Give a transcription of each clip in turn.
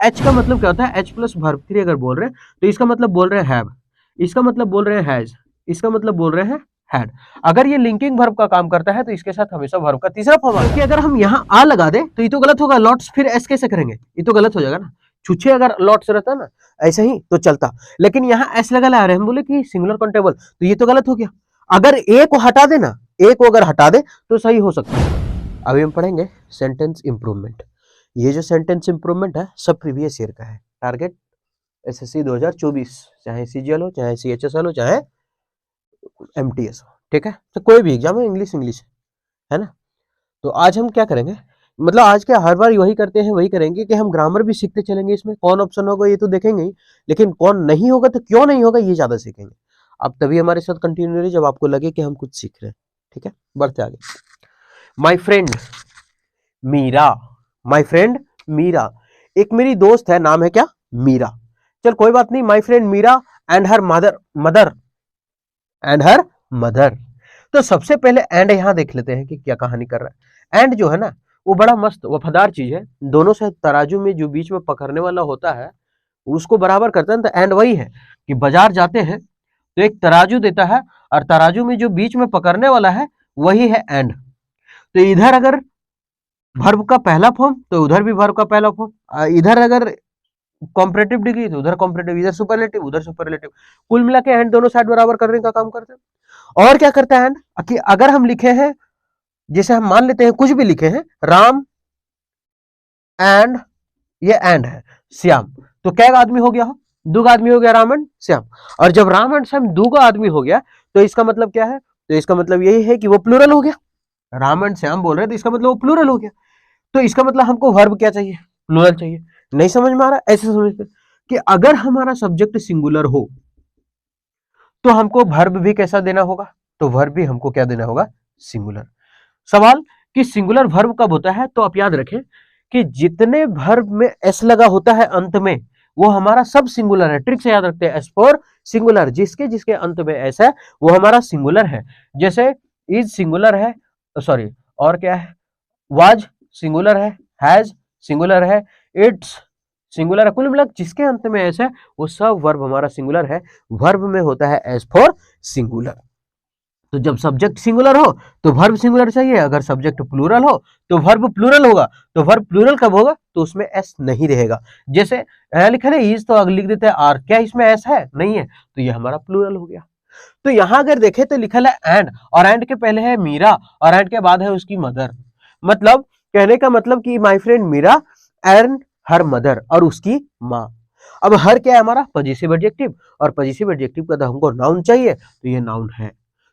H का मतलब क्या होता है, एच प्लस वर्ब 3 अगर बोल रहे हैं तो इसका मतलब बोल रहे हैं हैव, इसका मतलब बोल रहे हैं हैज, इसका मतलब बोल रहे हैं हैड। अगर ये लिंकिंग वर्ब का काम करता है तो इसके साथ हमेशा वर्ब का तीसरा फॉर्म आता है। क्योंकि अगर हम यहाँ आ लगा दे तो ये तो गलत होगा, लॉट्स फिर एस कैसे करेंगे, ये तो गलत हो जाएगा ना। छुच्छे अगर लॉट्स रहता ना ऐसे ही तो चलता, लेकिन यहाँ एस लगा ला रहे हम बोले कि सिंगुलर काउंटेबल, तो ये तो गलत हो गया। अगर ए को हटा देना, ए को अगर हटा दे तो सही हो सकता है। अभी हम पढ़ेंगे सेंटेंस इंप्रूवमेंट। ये जो सेंटेंस इंप्रूवमेंट है सब प्रीवियस ईयर का है, टारगेट एसएससी 2024, चाहे सीजीएल हो, चाहे सीएचएसएल हो, चाहे एमटीएस हो, ठीक है। तो कोई भी एग्जाम है, इंग्लिश है ना। तो आज हम क्या करेंगे, मतलब आज के हर बार वही करते हैं, वही करेंगे कि हम ग्रामर भी सीखते चलेंगे। इसमें कौन ऑप्शन होगा ये तो देखेंगे ही, लेकिन कौन नहीं होगा तो क्यों नहीं होगा ये ज्यादा सीखेंगे। आप तभी हमारे साथ कंटिन्यू रहिए जब आपको लगे कि हम कुछ सीख रहे हैं, ठीक है। बढ़ते आगे। My friend Meera, my friend Meera, एक मेरी दोस्त है, नाम है क्या, मीरा। चल कोई बात नहीं, my friend Meera and her mother and her mother. तो सबसे पहले एंड यहां देख लेते हैं कि क्या कहानी कर रहा है। एंड जो है ना वो बड़ा मस्त वफादार चीज है, दोनों से तराजू में जो बीच में पकड़ने वाला होता है उसको बराबर करता है। तो एंड वही है कि बाजार जाते हैं तो एक तराजू देता है और तराजू में जो बीच में पकड़ने वाला है वही है एंड। तो इधर अगर वर्ब का पहला फॉर्म तो उधर भी वर्ब का पहला फॉर्म, इधर अगर कॉम्परेटिव डिग्री तो उधर कॉम्परेटिव, इधर सुपरलेटिव उधर सुपरलेटिव, कुल मिला के एंड दोनों साइड बराबर करने का काम करते हैं। और क्या करता है एंड कि अगर हम लिखे हैं, जैसे हम मान लेते हैं कुछ भी लिखे हैं, राम एंड, ये एंड है श्याम, तो क्या आदमी हो गया हो, दो आदमी हो गया, राम एंड श्याम। और जब राम एंड श्याम दो आदमी हो गया तो इसका मतलब क्या है, तो इसका मतलब यही है कि वो प्लूरल हो गया। राम एंड श्याम बोल रहे हैं तो इसका मतलब वो प्लूरल हो गया। तो इसका मतलब हमको वर्ब क्या चाहिए, प्लूरल चाहिए। नहीं समझ में आ रहा, ऐसे समझते कि अगर हमारा सब्जेक्ट सिंगुलर हो तो हमको वर्ब भी कैसा देना होगा, तो वर्ब भी हमको क्या देना होगा, सिंगुलर। सवाल कि सिंगुलर वर्ब कब होता है, तो आप याद रखें कि जितने वर्ब में एस लगा होता है अंत में वो हमारा सब सिंगुलर है। ट्रिक से याद रखते हैं, एस फॉर सिंगुलर, जिसके जिसके अंत में एस है वो हमारा सिंगुलर है। जैसे इज सिंगुलर है, सॉरी और क्या है, वाज सिंगुलर है, हैज सिंगुलर है, इट्स सिंगुलर है। कुल मिला जिसके अंत में एस है वो सब वर्ब हमारा सिंगुलर है। वर्ब में होता है एस फॉर सिंगुलर। तो जब सब्जेक्ट सिंगुलर हो तो वर्ब सिंगुलर चाहिए, अगर सब्जेक्ट प्लूरल हो तो वर्ब प्लूरल होगा। तो वर्ब प्लूरल कब होगा, तो उसमें एस नहीं रहेगा। जैसे लिखा है इज तो लिख देते हैं आर, क्या इसमें एस है, नहीं है, तो ये हमारा प्लूरल हो गया। तो यहां अगर देखें तो लिखा है एंड, और एंड के पहले है मीरा और एंड के बाद है उसकी मदर। मतलब कहने का मतलब कि my friend Meera and her mother, और उसकी माँ। अब हर क्या है हमारा पॉजिटिव एडजेक्टिव, और पॉजिटिव एडजेक्टिव का हमको नाउन चाहिए, तो ये नाउन है।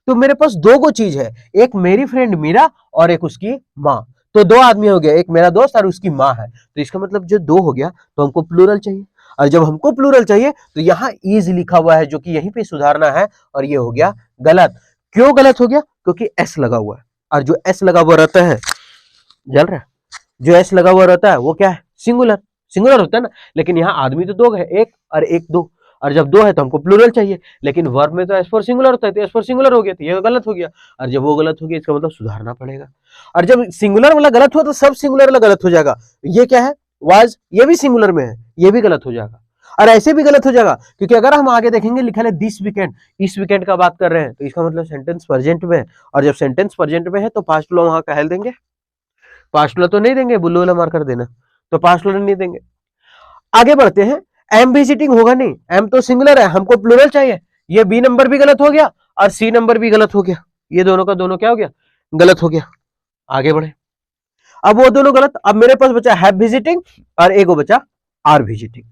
तो मेरे पास दो गो चीज है, एक मेरी फ्रेंड मीरा और एक उसकी माँ। तो दो आदमी हो गया, एक मेरा दोस्त और उसकी माँ है। तो इसका मतलब जो दो हो गया तो हमको प्लूरल चाहिए, और जब हमको प्लूरल चाहिए तो यहाँ इज लिखा हुआ है जो कि यहीं पे सुधारना है, और ये हो गया गलत। क्यों गलत हो गया, क्योंकि एस लगा हुआ है, और जो एस लगा हुआ रहता है, जल रहा है, जो एस लगा हुआ रहता है वो क्या है, सिंगुलर, सिंगुलर होता है ना। लेकिन यहाँ आदमी तो दो है, एक और एक दो, और जब दो है तो हमको प्लूरल चाहिए, लेकिन वर्ब में तो एस फॉर सिंगुलर होता है, तो एस फॉर सिंगुलर हो गया, तो ये गलत हो गया। और जब वो गलत हो गया इसका मतलब सुधारना पड़ेगा। और जब सिंगुलर वाला गलत हुआ तो सब सिंगुलर वाला गलत हो जाएगा। ये क्या है, वाज, ये भी सिंगुलर में है, ये भी गलत हो जाएगा, और ऐसे भी गलत हो जाएगा। क्योंकि अगर हम आगे देखेंगे लिखा है दिस वीकेंड, इस वीकेंड का बात कर रहे हैं, तो इसका मतलब सेंटेंस प्रेजेंट में है, और जब सेंटेंस प्रेजेंट में है तो पास्ट वाला वहां कहल देंगे, पास्ट वाला तो नहीं देंगे, बुल्लू वाला मार कर देना, तो पास्ट वाला नहीं देंगे। आगे बढ़ते हैं, एम विजिटिंग होगा नहीं, एम तो सिंगुलर है, हमको प्लूरल चाहिए। ये बी नंबर भी गलत हो गया और सी नंबर भी गलत हो गया, ये दोनों का दोनों क्या हो गया, गलत हो गया। आगे बढ़े, अब वो दोनों गलत, अब मेरे पास बचा हैव विजिटिंग और एक बचा आर विजिटिंग।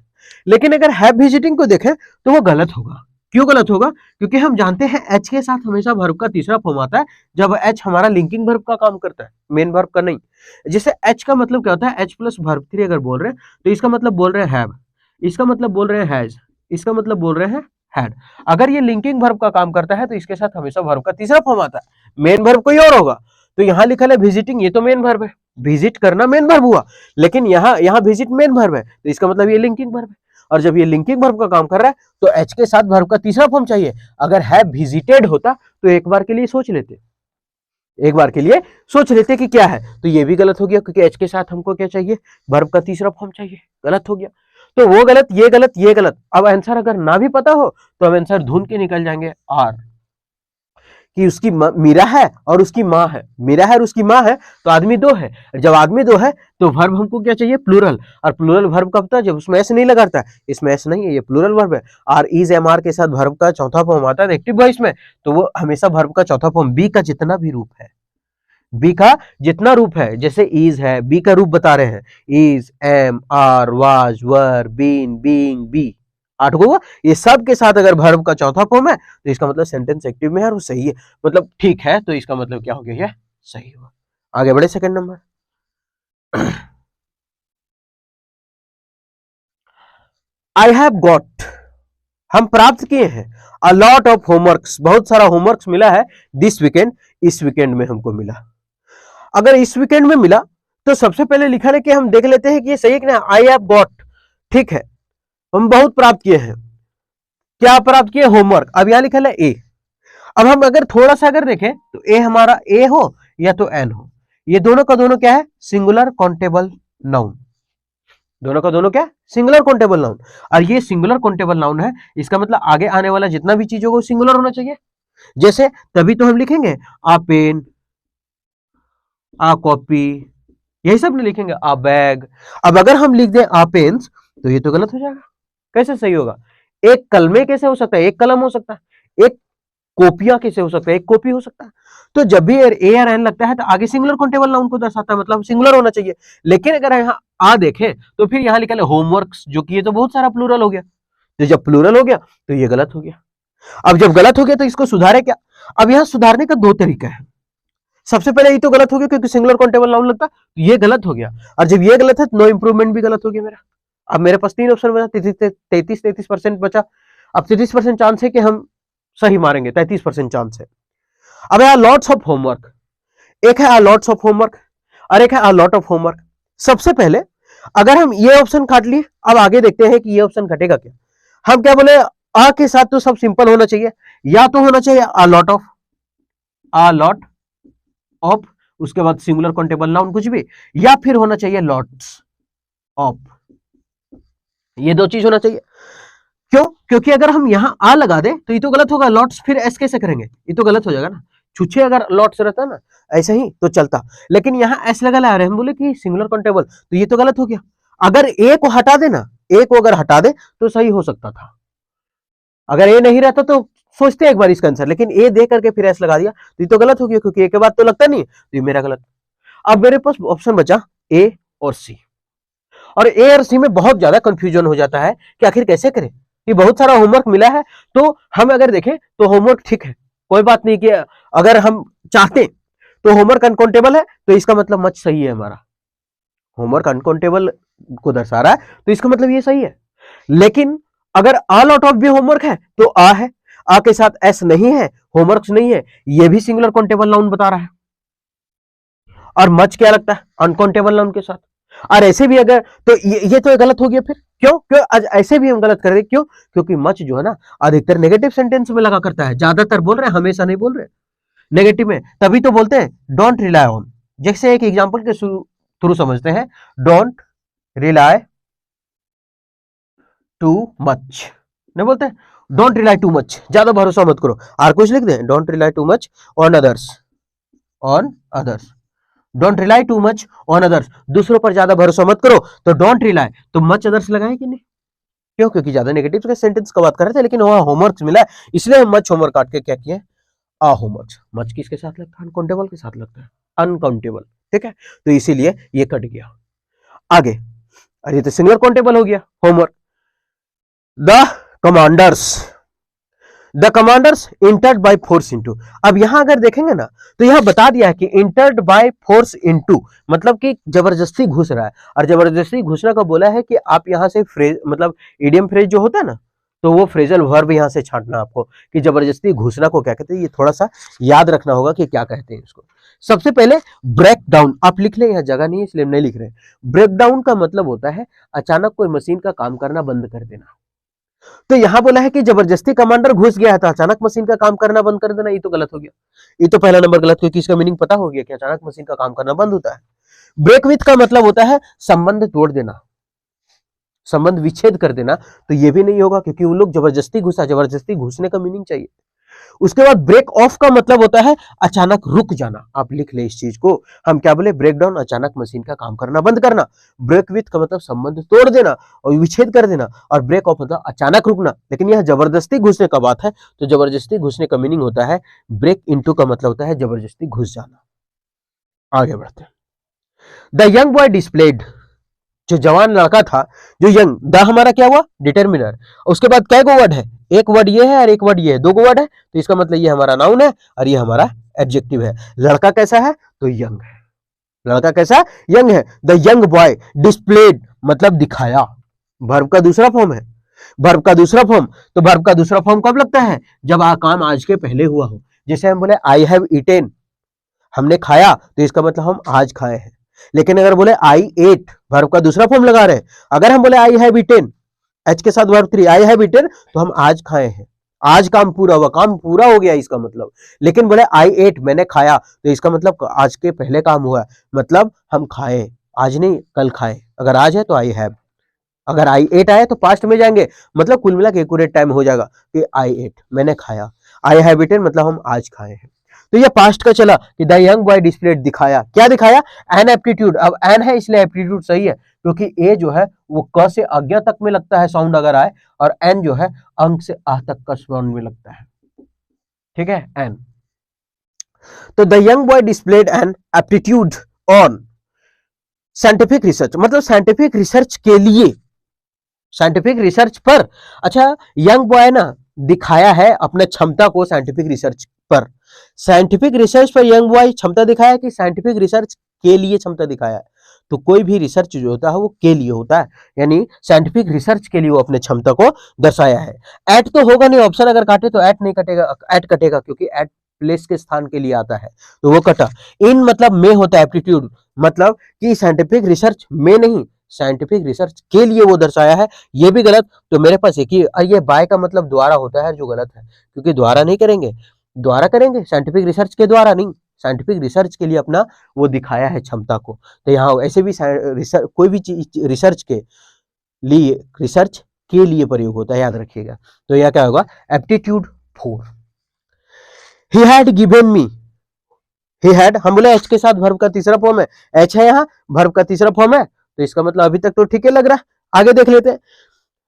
लेकिन अगर हैव विजिटिंग को देखें तो वो गलत होगा। क्यों गलत होगा, क्योंकि हम जानते हैं एच के साथ हमेशा वर्ब का तीसरा फॉर्म आता है, जब एच हमारा लिंकिंग वर्ब का काम करता है, मेन वर्ब का नहीं। जैसे एच का मतलब क्या होता है, एच प्लस वर्ब 3 अगर बोल रहे हैं तो इसका मतलब बोल रहे हैं हैव, इसका मतलब बोल रहे हैं हैज, इसका मतलब बोल रहे हैं हैड। अगर ये लिंकिंग वर्ब का काम करता है तो इसके साथ हमेशा वर्ब का तीसरा फॉर्म आता है, मेन वर्ब कोई और होगा। तो यहाँ लिखा है विजिटिंग, ये तो मेन वर्ब है, विजिट करना मेन वर्ब हुआ, लेकिन यहाँ विजिट मेन वर्ब है, तो इसका मतलब ये लिंकिंग वर्ब है। और जब ये लिंकिंग वर्ब का काम कर रहा है तो एच के साथ वर्ब का तीसरा फॉर्म चाहिए। अगर हैव विजिटेड होता तो एक बार के लिए सोच लेते, एक बार के लिए सोच कि क्या है, तो ये भी गलत हो गया, क्योंकि एच के साथ हमको क्या चाहिए, वर्ब का तीसरा फॉर्म चाहिए, गलत हो गया। तो वो गलत, ये गलत, ये गलत। अब आंसर अगर ना भी पता हो तो हम आंसर ढूंढ के निकल जाएंगे आर, कि उसकी मीरा है और उसकी माँ है, मीरा है और उसकी माँ है, तो आदमी दो है। जब आदमी दो है तो वर्ब हमको क्या चाहिए, प्लूरल। और प्लूरल वर्ब कब होता है, जब उसमें एस नहीं लगाता है। इसमें एस नहीं है, ये प्लूरल वर्ब है। आर इज एम आर के साथ वर्ब का चौथा फॉर्म आता है एक्टिव वॉइस में, तो वो हमेशा वर्ब का चौथा फॉर्म, बी का जितना भी रूप है, बी का जितना रूप है, जैसे इज है, बी का रूप बता रहे हैं, is, am, are, was, were, been, being, be, 8 को हुआ। ये सब के साथ अगर वर्ब का चौथा फॉर्म है तो इसका मतलब सेंटेंस एक्टिव में है और वो सही है, मतलब ठीक है। तो इसका मतलब क्या हो गया, ये सही हुआ। आगे बढ़े second number. I have got, हम प्राप्त किए हैं, अ लॉट ऑफ होमवर्क्स, बहुत सारा होमवर्क्स मिला है, दिस वीकेंड, इस वीकेंड में हमको मिला। अगर इस वीकेंड में मिला तो सबसे पहले लिखा है कि हम देख लेते हैं कि ये सही है कि नहीं। आई हैव गॉट, ठीक है, हम बहुत प्राप्त किए हैं, क्या प्राप्त किए, होमवर्क। अब यहां लिखा है ए। अब हम अगर थोड़ा सा अगर देखें तो ए हमारा ए हो या तो एन हो, ये दोनों का दोनों क्या है, सिंगुलर काउंटेबल नाउन। दोनों का दोनों क्या, सिंगुलर काउंटेबल नाउन। और ये सिंगुलर काउंटेबल नाउन है, इसका मतलब आगे आने वाला जितना भी चीज होगा वो सिंगुलर होना चाहिए। जैसे तभी तो हम लिखेंगे आ पेन, आ कॉपी, यही सब नहीं लिखेंगे, आ बैग। अब अगर हम लिख दें आ पेन्स तो ये तो गलत हो जाएगा। कैसे सही होगा, एक कलमे कैसे हो सकता है, एक कलम हो सकता है, एक कॉपियां कैसे हो सकता है, एक कॉपी हो सकता है। तो जब भी ए और एन लगता है तो आगे सिंगुलर काउंटेबल नाउन को दर्शाता है, मतलब सिंगुलर होना चाहिए। लेकिन अगर यहाँ आ देखें तो फिर यहाँ लिखा है होमवर्क्स, जो कि ये तो बहुत सारा प्लूरल हो गया। तो जब प्लूरल हो गया तो ये गलत हो गया। अब जब गलत हो गया तो इसको सुधारे क्या। अब यहाँ सुधारने का दो तरीका है। सबसे पहले ये तो गलत हो गया क्योंकि सिंगुलर काउंटेबल नाउन लगता, तो ये गलत हो गया। और जब ये गलत है तो नो इंप्रूवमेंट भी गलत हो गया मेरा। अब मेरे पास 3 ऑप्शन बचा, 33% बचा। अब 33% चांस है कि हम सही मारेंगे, 33% चांस है। अब यहाँ लॉट्स ऑफ होमवर्क, एक है लॉट्स ऑफ होमवर्क और एक है लॉट ऑफ होमवर्क। सबसे पहले अगर हम ये ऑप्शन काट लिए, अब आगे देखते हैं कि ये ऑप्शन कटेगा क्या। हम क्या बोले, आ के साथ तो सब सिंपल होना चाहिए, या तो होना चाहिए अ लॉट ऑफ, उसके बाद सिंगुलर काउंटेबल नाउन कुछ भी, या फिर होना चाहिए लॉट्स ऑफ। ये दो चीज होना चाहिए। क्यों, क्योंकि अगर हम यहां आ लगा दे तो ये तो गलत होगा, लॉट्स फिर एस कैसे करेंगे, ये तो गलत हो जाएगा ना। छुछे अगर लॉट्स रहता ना ऐसे ही तो चलता, लेकिन यहां एस लगा ला रहे हम बोले कि सिंगुलर काउंटेबल, तो ये तो गलत हो गया। अगर ए को हटा देना, ए को अगर हटा दे तो सही हो सकता था। अगर ए नहीं रहता तो सोचते एक बार इसका आंसर, लेकिन ए दे करके फिर एस लगा दिया तो ये तो गलत हो गया, क्योंकि ए के बाद तो लगता नहीं, तो ये मेरा गलत। अब मेरे पास ऑप्शन बचा ए और सी, और ए और सी में बहुत ज्यादा कंफ्यूजन हो जाता है कि आखिर कैसे करें, कि बहुत सारा होमवर्क मिला है। तो हम अगर देखें तो होमवर्क ठीक है, कोई बात नहीं, कि अगर हम चाहते तो होमवर्क अनकाउंटेबल है तो इसका मतलब मच सही है हमारा, होमवर्क अनकाउंटेबल को दर्शा रहा है तो इसका मतलब ये सही है। लेकिन अगर आ लॉट ऑफ भी होमवर्क है तो आ है, आ के साथ एस नहीं है, होमवर्क नहीं है, ये भी सिंगुलर काउंटेबल नाउन बता रहा है। और मच क्या लगता है, अनकाउंटेबल नाउन के साथ। और ऐसे भी अगर तो ये तो गलत हो गया फिर, क्यों क्यों ऐसे भी हम गलत कर रहे, क्यों, क्योंकि मच जो है ना अधिकतर नेगेटिव सेंटेंस में लगा करता है, ज्यादातर बोल रहे हैं, हमेशा नहीं बोल रहे नेगेटिव में, तभी तो बोलते हैं डोंट रिलाई ऑन। जैसे एक एग्जांपल के थ्रू समझते हैं, डोंट रिलाई टू मच, नहीं बोलते, डोंट रिलाई टू मच, ज्यादा भरोसा मत करो। और कुछ लिख दें, don't rely too much on others, on others, don't rely too much on others, दूसरों पर ज्यादा भरोसा मत करो। तो डोंट रिलाई, तो मच अदर्स लगाए कि नहीं, क्यों, क्योंकि ज्यादा नेगेटिव का सेंटेंस का बात कर रहे थे, लेकिन वहां होमवर्क मिला है, इसलिए हम मच होमवर्क काट के क्या किए, आ होमवर्क। मच किसके साथ लगता है, अनकाउंटेबल के साथ लगता है, अनकाउंटेबल, ठीक है, तो इसीलिए ये कट गया। आगे, अरे तो सिंगुलर काउंटेबल हो गया homework. The commanders, the commanders entered by force into. अब यहां अगर देखेंगे ना तो यहां बता दिया है कि इंटर्ड बाय फोर्स इनटू, मतलब कि जबरदस्ती घुस रहा है। और जबरदस्ती घुसना का बोला है कि आप यहां से फ्रेज, मतलब इडियम फ्रेज जो होता है ना, तो वो फ्रेजल वर्ब यहां से छांटना आपको, कि जबरदस्ती घुसना को क्या कहते हैं, ये थोड़ा सा याद रखना होगा कि क्या कहते हैं इसको। सबसे पहले ब्रेक डाउन, आप लिख ले, यहां जगह नहीं है इसलिए हम नहीं लिख रहे। ब्रेक डाउन का मतलब होता है अचानक कोई मशीन का काम करना बंद कर देना। तो यहां बोला है कि जबरदस्ती कमांडर घुस गया है तो अचानक मशीन का काम करना बंद कर देना, ये तो गलत हो गया। ये तो पहला नंबर गलत, क्योंकि इसका मीनिंग पता हो गया कि अचानक मशीन का काम करना बंद होता है। ब्रेक विथ का मतलब होता है संबंध तोड़ देना, संबंध विच्छेद कर देना, तो ये भी नहीं होगा क्योंकि वो लोग जबरदस्ती घुसा, जबरदस्ती घुसने का मीनिंग चाहिए। उसके बाद ब्रेक ऑफ का मतलब होता है अचानक रुक जाना। आप लिख ले इस चीज को, हम क्या बोले, ब्रेक डाउन, अचानक मशीन का काम करना बंद करना। ब्रेक विथ का मतलब संबंध तोड़ देना और विच्छेद कर देना, और ब्रेक ऑफ मतलब अचानक रुकना। लेकिन यह जबरदस्ती घुसने का बात है, तो जबरदस्ती घुसने का मीनिंग होता है ब्रेक इनटू का मतलब होता है जबरदस्ती घुस जाना। आगे बढ़ते हैं। द यंग बॉय डिस्प्लेड, जो जवान लड़का था, जो यंग, द हमारा क्या हुआ, डिटर्मिनर। उसके बाद क्या वर्ड है, एक वर्ड ये है और एक वर्ड ये है, दो वर्ड है, तो इसका मतलब ये हमारा नाउन है और ये हमारा एडजेक्टिव है। लड़का कैसा है, तो यंग है। लड़का कैसा, यंग है। द यंग बॉय डिस्प्लेड मतलब दिखाया, वर्ब का दूसरा फॉर्म है। वर्ब का दूसरा फॉर्म, तो वर्ब का दूसरा फॉर्म कब लगता है, जब काम आज के पहले हुआ हो। जैसे हम बोले आई हैव ईटेन, हमने खाया, तो इसका मतलब हम आज खाए हैं। लेकिन अगर बोले आई एट, वर्ब का दूसरा फॉर्म लगा रहे हैं। अगर हम बोले आई हैव ईटेन, एच के साथ वर्ब 3, आई हैव ईटेन, तो हम आज खाए हैं, आज काम पूरा हुआ, काम पूरा हो गया इसका मतलब। लेकिन बोले आई एट, मैंने खाया, तो इसका मतलब आज के पहले काम हुआ, मतलब हम खाए, आज नहीं कल खाए। अगर आज है तो आई हैव, अगर आई एट आए तो पास्ट में जाएंगे, मतलब कुल मिला के एक्यूरेट टाइम हो जाएगा कि आई एट, मैंने खाया। आई हैव ईटेन मतलब हम आज खाए हैं। तो ये पास्ट का चला कि द यंग बॉय डिस्प्लेड, दिखाया, क्या दिखाया, एन एप्टीट्यूड। अब एन है इसलिए एप्टीट्यूड सही है, क्योंकि ए जो है वो क से अज्ञा तक में लगता है साउंड अगर आए, और एन जो है अंक से आ तक का साउंड में लगता है, ठीक है, एन। तो the young boy displayed an aptitude on scientific research, मतलब साइंटिफिक रिसर्च के लिए, साइंटिफिक रिसर्च पर। अच्छा, यंग बॉय ना दिखाया है अपने क्षमता को साइंटिफिक रिसर्च पर। साइंटिफिक रिसर्च पर यंग बॉय क्षमता दिखाया कि साइंटिफिक रिसर्च के लिए क्षमता दिखाया है। तो कोई भी रिसर्च जो होता है वो के लिए होता है, यानी साइंटिफिक रिसर्च के लिए वो अपने क्षमता को दर्शाया है। एट तो होगा नहीं, ऑप्शन अगर काटे तो एट नहीं कटेगा, एट कटेगा क्योंकि एट प्लेस के स्थान के लिए आता है, तो वो कटा। इन मतलब में होता है एप्टीट्यूड, मतलब कि साइंटिफिक रिसर्च में नहीं, साइंटिफिक रिसर्च के लिए वो दर्शाया है। ये भी गलत, तो मेरे पास एक ही, ये बाय का मतलब द्वारा होता है, जो गलत है, क्योंकि द्वारा नहीं करेंगे, द्वारा करेंगे साइंटिफिक रिसर्च के द्वारा नहीं, साइंटिफिक रिसर्च के लिए अपना वो दिखाया है क्षमता को। तो यहाँ ऐसे भी कोई भी चीज रिसर्च के लिए, रिसर्च के लिए प्रयोग होता है, याद रखिएगा। तो यह क्या होगा, aptitude 4। He had given me, he had, हम बोले एच के साथ वर्ब का तीसरा फॉर्म है, एच है यहाँ, वर्ब का तीसरा फॉर्म है, तो इसका मतलब अभी तक तो ठीक है लग रहा है। आगे देख लेते हैं।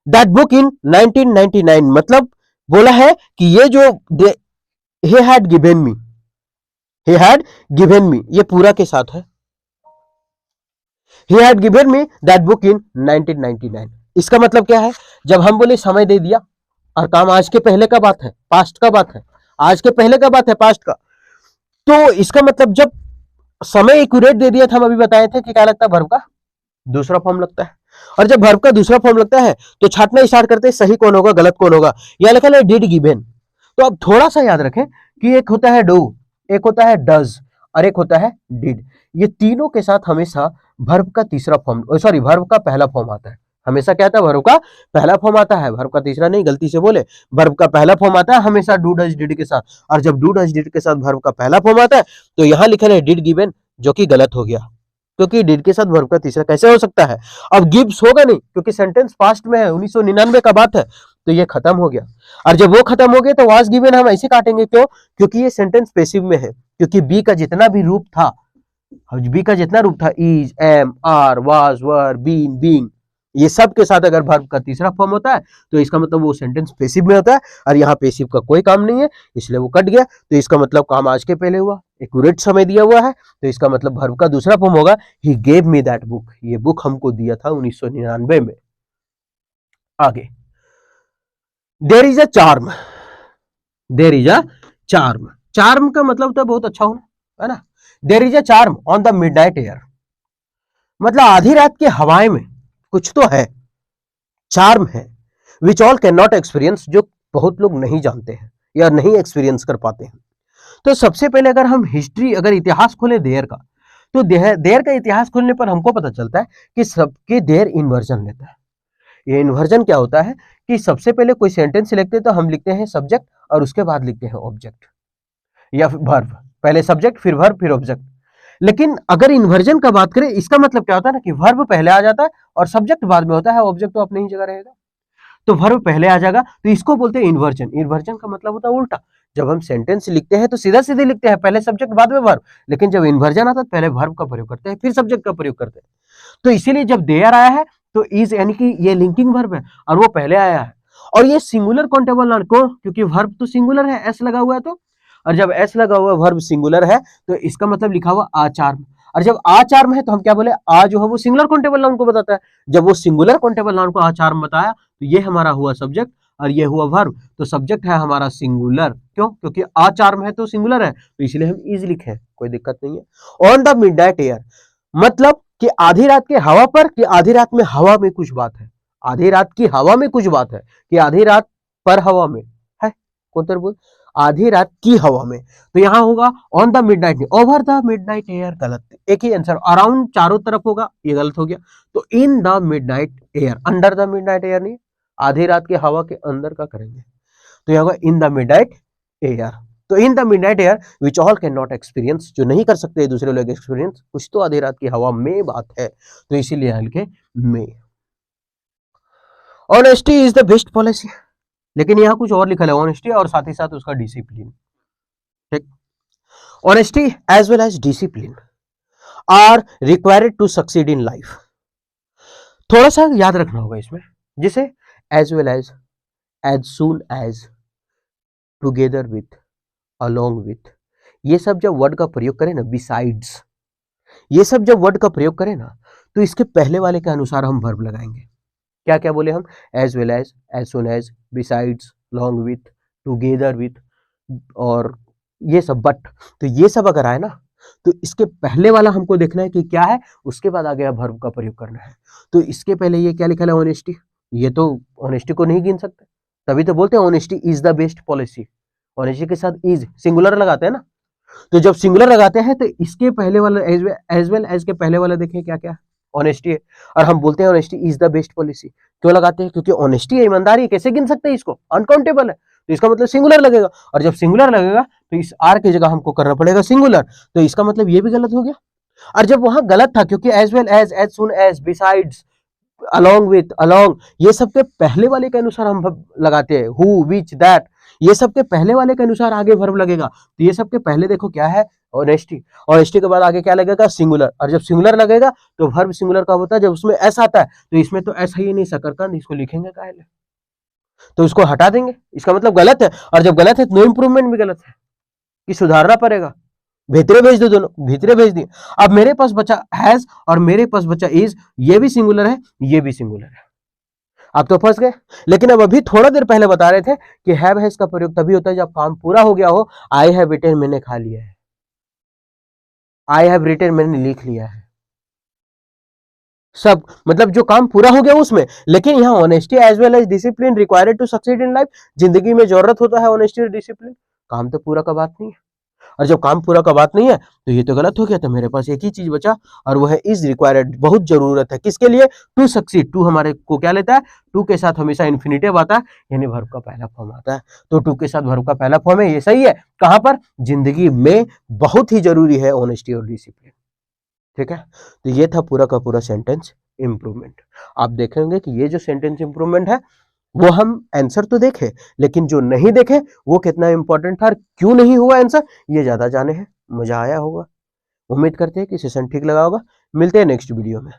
दैट बुक इन 1999, मतलब बोला है कि ये जो he had given me, he had given me, ये पूरा के साथ है। he had given me that book in 1999, इसका मतलब क्या है, जब हम बोले समय दे दिया और काम आज के पहले का बात है, पास्ट का बात है, आज के पहले का बात है, पास्ट का, तो इसका मतलब जब समय एक्यूरेट दे दिया था, हम अभी बताए थे कि क्या लगता है, वर्ब का दूसरा फॉर्म लगता है। और जब वर्ब का दूसरा फॉर्म लगता है तो छांटना स्टार्ट करते हैं, सही कौन होगा गलत कौन होगा। यह लिखा है डिड गिवन, तो अब थोड़ा सा याद रखें कि एक होता है डू, एक होता है डज और एक होता है डिड। ये तीनों के साथ हमेशा वर्ब का तीसरा फॉर्म, सॉरी वर्ब का पहला फॉर्म आता है। हमेशा क्या आता है, वर्ब का पहला फॉर्म आता है, वर्ब का तीसरा नहीं, गलती से बोले, वर्ब का पहला फॉर्म आता है हमेशा डू डज डिड के साथ। और जब डू डज डिड के साथ वर्ब का पहला फॉर्म आता है तो यहां लिखा है डिड गिवन, जो कि गलत हो गया, क्योंकि डिड के साथ वर्ब का तीसरा कैसे हो सकता है। अब गिव्स होगा नहीं क्योंकि सेंटेंस पास्ट में है, 1999 का बात है, तो ये खत्म हो गया। और जब वो खत्म हो गया तो वाज गिवन हम ऐसे काटेंगे, क्यों, क्योंकि ये सेंटेंस पैसिव में है, क्योंकि बी का जितना भी रूप था, बी का जितना रूप था, is, am, are, was, were, been, being, ये सब के साथ अगर वर्ब का तीसरा फॉर्म होता है तो इसका मतलब वो सेंटेंस पैसिव में होता है, और यहाँ पैसिव का कोई काम नहीं है, इसलिए वो कट गया। तो इसका मतलब काम आज के पहले हुआ, एक्यूरेट समय दिया हुआ है, तो इसका मतलब वर्ब का दूसरा फॉर्म होगा ही गेव मी दैट बुक, ये बुक हमको दिया था 1999 में। आगे, there is a charm, there is a charm, charm का मतलब तो बहुत अच्छा होना है ना। There is a charm on the midnight air, मतलब आधी रात के हवाएं में कुछ तो है, चार्म है, विच ऑल कैन नॉट एक्सपीरियंस, जो बहुत लोग नहीं जानते हैं या नहीं एक्सपीरियंस कर पाते हैं। तो सबसे पहले अगर हम हिस्ट्री, अगर इतिहास खोले देयर का, तो देयर का इतिहास खोलने पर हमको पता चलता है कि सबके देयर इन्वर्जन लेता है। ये इन्वर्जन क्या होता है कि सबसे पहले कोई सेंटेंस लिखते हैं तो हम लिखते हैं सब्जेक्ट और उसके बाद लिखते हैं ऑब्जेक्ट या वर्ब, पहले सब्जेक्ट फिर वर्ब फिर ऑब्जेक्ट। लेकिन अगर इन्वर्जन का बात करें, इसका मतलब क्या होता है ना कि वर्ब पहले आ जाता है और सब्जेक्ट बाद में होता है, ऑब्जेक्ट तो अपनी ही जगह रहेगा। तो वर्ब पहले आ जाएगा, तो इसको बोलते हैं इन्वर्जन। इन्वर्जन का मतलब होता है उल्टा। जब हम सेंटेंस लिखते हैं तो सीधा सीधे लिखते हैं, पहले सब्जेक्ट बाद में वर्ब, लेकिन जब इन्वर्जन आता है पहले वर्ब का प्रयोग करते हैं फिर सब्जेक्ट का प्रयोग करते हैं। तो इसीलिए जब देयर आया है तो इज यानी कि ये लिंकिंग वर्ब है और वो पहले आया है। और ये सिंगुलर काउंटेबल नाउन को, क्योंकि वर्ब तो सिंगुलर है, एस लगा हुआ है, तो और जब एस लगा हुआ है वर्ब सिंगुलर है तो इसका मतलब लिखा हुआ आचार्य। और जब आचार्य है तो हम क्या बोले, आ जो है वो सिंगुलर काउंटेबल नाउन को बताता है। जब वो सिंगुलर काउंटेबल नाउन को आचार्य बताया तो ये हमारा हुआ सब्जेक्ट और ये हुआ वर्ब। तो सब्जेक्ट है हमारा सिंगुलर, क्यों? क्योंकि आचार्य है तो सिंगुलर है, तो इसलिए हम इज लिखे, कोई दिक्कत नहीं है। ऑन द मिडनाइट एयर मतलब कि आधी रात के हवा पर, कि आधी रात में हवा में कुछ बात है। आधी रात की हवा में कुछ बात है कि आधी रात पर हवा में है, कौन तर बोल आधी रात की हवा में। तो यहां होगा on the midnight, over the midnight air, गलत, एक ही आंसर, अराउंड चारों तरफ होगा, ये गलत हो गया। तो in the midnight air, under the midnight air नहीं, आधी रात की हवा के अंदर का करेंगे, तो यह होगा इन द मिडनाइट एयर। तो in the midnight air which all can not experience, जो नहीं कर सकते दूसरे लोग एक्सपीरियंस, कुछ तो आधी रात की हवा में बात है, तो इसीलिए हल्के में। Honesty is the best policy, लेकिन यहां कुछ और लिखा है, ऑनेस्टी और साथ ही साथ उसका डिसिप्लिन, ठीक। Honesty as well as discipline are required to succeed in life. थोड़ा सा याद रखना होगा इसमें, जिसे as well as soon as, together with, along with, ये सब जब वर्ड का प्रयोग करें ना, बिसाइड्स, ये सब जब वर्ड का प्रयोग करें ना, तो इसके पहले वाले के अनुसार हम वर्ब लगाएंगे। क्या क्या बोले हम, as well as soon as, besides, long with, together with, और ये सब बट। तो ये सब अगर आए ना तो इसके पहले वाला हमको देखना है कि क्या है, उसके बाद आगे वर्ब का प्रयोग करना है। तो इसके पहले ये क्या लिखा है, ऑनेस्टी, ये तो ऑनेस्टी को नहीं गिन सकते, तभी तो बोलते हैं honesty is the best policy. Honesty के साथ इज सिंगुलर लगाते हैं ना, तो जब सिंगुलर लगाते हैं तो इसके पहले वाला एज वेल एज के पहले वाला देखिए क्या क्या ऑनेस्टी है, और हम बोलते हैं honesty is the best policy. क्यों लगाते हैं, क्योंकि ऑनेस्टी है, ईमानदारी है, कैसे गिन सकते हैं इसको, अनकाउंटेबल है, तो इसका मतलब सिंगुलर लगेगा। और जब सिंगुलर लगेगा तो इस आर की जगह हमको करना पड़ेगा सिंगुलर, तो इसका मतलब ये भी गलत हो गया। और जब वहां गलत था, क्योंकि as well as soon as, besides, along with, along, ये सब के पहले वाले के अनुसार हम लगाते हैं, हु, विच, दैट, ये सब के पहले वाले के अनुसार आगे वर्ब लगेगा। तो ये सब के पहले देखो क्या है, ऑनेस्टी, ऑनेस्टी के बाद आगे क्या लगेगा, सिंगुलर, और जब सिंगुलर लगेगा तो वर्ब सिंगुलर का होता है जब उसमें एस आता है, तो इसमें तो एस है ही नहीं, शकरकंद, इसको लिखेंगे काहे, तो इसको हटा देंगे, इसका मतलब गलत है। और जब गलत है तो नो इंप्रूवमेंट भी गलत है, कि सुधारना पड़ेगा, भीतरे भेज दो, दोनों भीतरे भेज दिए। अब मेरे पास बचा हैज और मेरे पास बचा इज, ये भी सिंगुलर है, ये भी सिंगुलर है, आप तो फंस गए। लेकिन अब अभी थोड़ा देर पहले बता रहे थे कि हैव है इसका प्रयोग तभी होता है जब काम पूरा हो गया हो। आई हैव रिटन, मैंने खा लिया है, आई हैव रिटन, मैंने लिख लिया है, सब मतलब जो काम पूरा हो गया उसमें। लेकिन यहाँ honesty as well as discipline required to succeed in life, जिंदगी में जरूरत होता है ऑनेस्टी और डिसिप्लिन, काम तो पूरा का बात नहीं है। और जब काम पूरा का बात नहीं है तो ये तो गलत हो गया। तो मेरे पास एक ही चीज बचा और वो है इज रिक्वायर्ड, बहुत जरूरत है, किसके लिए, टू सक्सीड। टू हमारे को क्या लेता है, टू के साथ हमेशा इन्फिनिटिव आता है, यानी वर्ब का पहला फॉर्म आता है। तो टू के साथ वर्ब का पहला फॉर्म है, ये सही है। कहां पर, जिंदगी में बहुत ही जरूरी है ऑनेस्टी और डिसिप्लिन, ठीक है। तो ये था पूरा का पूरा सेंटेंस इंप्रूवमेंट। आप देखेंगे कि ये जो सेंटेंस इंप्रूवमेंट है वो हम आंसर तो देखे, लेकिन जो नहीं देखे वो कितना इंपॉर्टेंट था और क्यों नहीं हुआ आंसर, ये ज्यादा जाने हैं। मजा आया होगा, उम्मीद करते हैं कि सेशन ठीक लगा होगा। मिलते हैं नेक्स्ट वीडियो में।